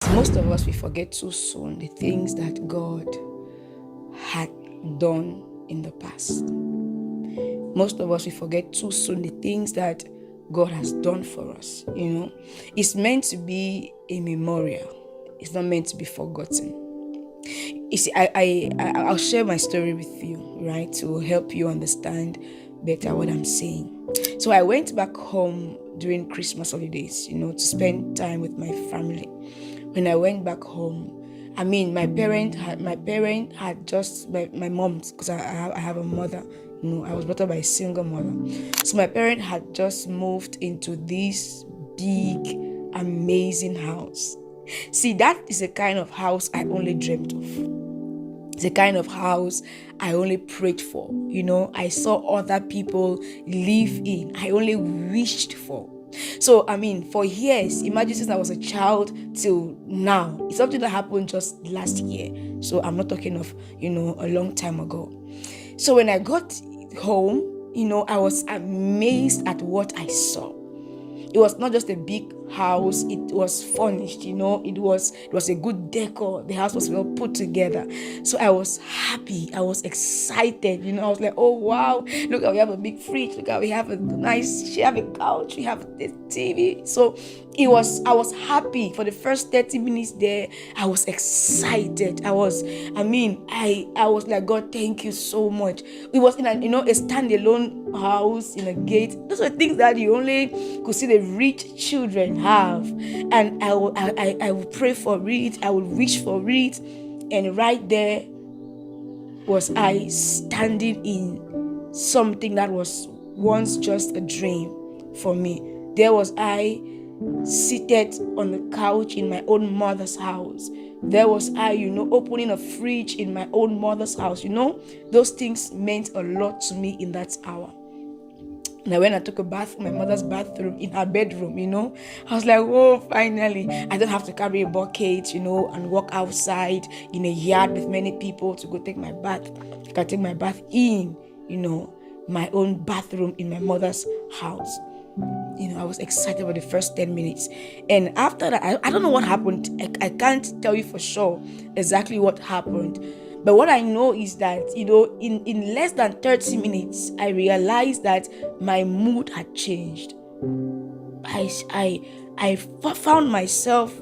Most of us, we forget too soon the things that God had done in the past. Most of us, we forget too soon the things that God has done for us. It's meant to be a memorial. It's not meant to be forgotten. You see, I'll share my story with you, right, to help you understand better what I'm saying. So I went back home during Christmas holidays, to spend time with my family. When I went back home, my parent had just my mom, because I have a mother. I was brought up by a single mother. So my parent had just moved into this big, amazing house. See, that is the kind of house I only dreamt of. It's the kind of house I only prayed for. I saw other people live in. I only wished for. So, for years, imagine since I was a child till now, it's something that happened just last year. So I'm not talking of, a long time ago. So when I got home, I was amazed at what I saw. It was not just a big house, it was furnished, it was a good decor. The house was well put together. So I was happy, I was excited, I was like, oh wow, look how we have a big fridge, look how we have she have a couch, we have the TV. So I was happy. For the first 30 minutes there, I was excited. I was like, God, thank you so much. It was in a standalone house in a gate. Those are things that you only could see the rich children have. And I will pray for it, I will wish for it. And right there was I standing in something that was once just a dream for me. There was I seated on the couch in my own mother's house. There was I, opening a fridge in my own mother's house. Those things meant a lot to me in that hour. Now, when I took a bath in my mother's bathroom, in her bedroom, I was like, oh, finally, I don't have to carry a bucket, and walk outside in a yard with many people to go take my bath. I can take my bath in, my own bathroom in my mother's house. I was excited for the first 10 minutes. And after that, I don't know what happened. I can't tell you for sure exactly what happened. But what I know is that, in less than 30 minutes, I realized that my mood had changed. I found myself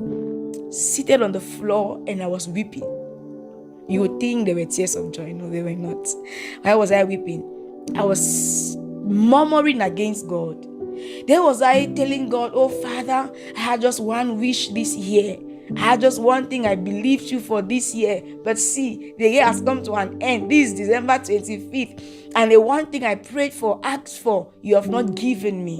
seated on the floor and I was weeping. You would think they were tears of joy. No, they were not. Why was I weeping? I was murmuring against God. There was I telling God, oh Father, I had just one wish this year. I had just one thing I believed you for this year. But see, the year has come to an end. This is December 25th. And the one thing I prayed for, asked for, you have not given me.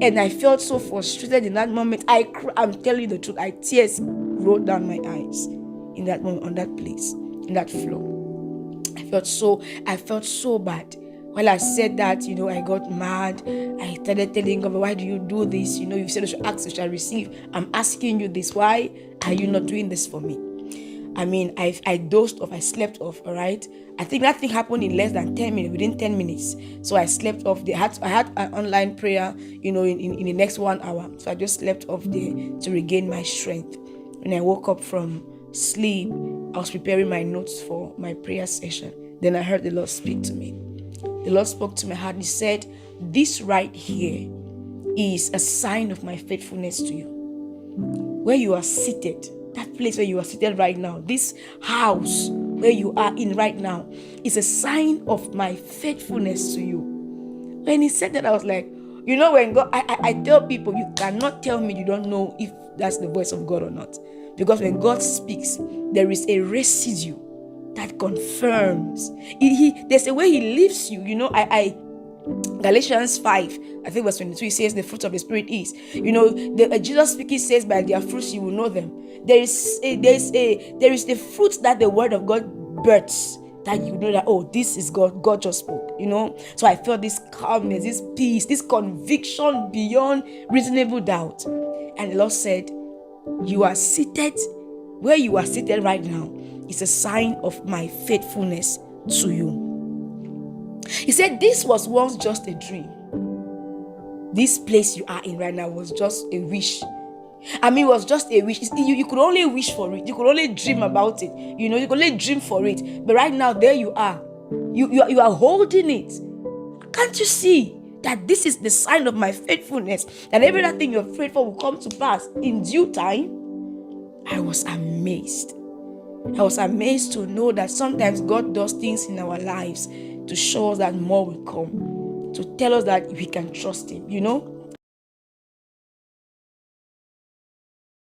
And I felt so frustrated in that moment. I'm telling you the truth. Tears rolled down my eyes in that moment, on that place, in that floor. I felt so bad. While I said that, I got mad. I started telling God, why do you do this? You said you should ask, you shall receive. I'm asking you this. Why are you not doing this for me? I dozed off. I slept off, all right? I think that thing happened in less than 10 minutes, within 10 minutes. So I slept off there. I had an online prayer, in the next 1 hour. So I just slept off there to regain my strength. When I woke up from sleep, I was preparing my notes for my prayer session. Then I heard the Lord speak to me. The Lord spoke to my heart. He said, this right here is a sign of my faithfulness to you. Where you are seated, that place where you are seated right now, this house where you are in right now, is a sign of my faithfulness to you. When he said that, I was like, when God, I tell people, you cannot tell me you don't know if that's the voice of God or not. Because when God speaks, there is a residue that confirms. There's a way he leaves you. Galatians 5, I think verse 22, he says the fruit of the Spirit is. Jesus speaking says, by their fruits you will know them. There is the fruit that the word of God births, that you know that, oh, this is God. God just spoke, So I felt this calmness, this peace, this conviction beyond reasonable doubt. And the Lord said, you are seated where you are seated right now. Is a sign of my faithfulness to you. He said, this was once just a dream. This place you are in right now was just a wish I mean, it was just a wish. You could only wish for it. You could only dream about it. You know, you could only dream for it. But right now, there you are. You are holding it. Can't you see that this is the sign of my faithfulness? That everything you're afraid for will come to pass in due time? I was amazed. I was amazed to know that sometimes God does things in our lives to show us that more will come, to tell us that we can trust Him, you know.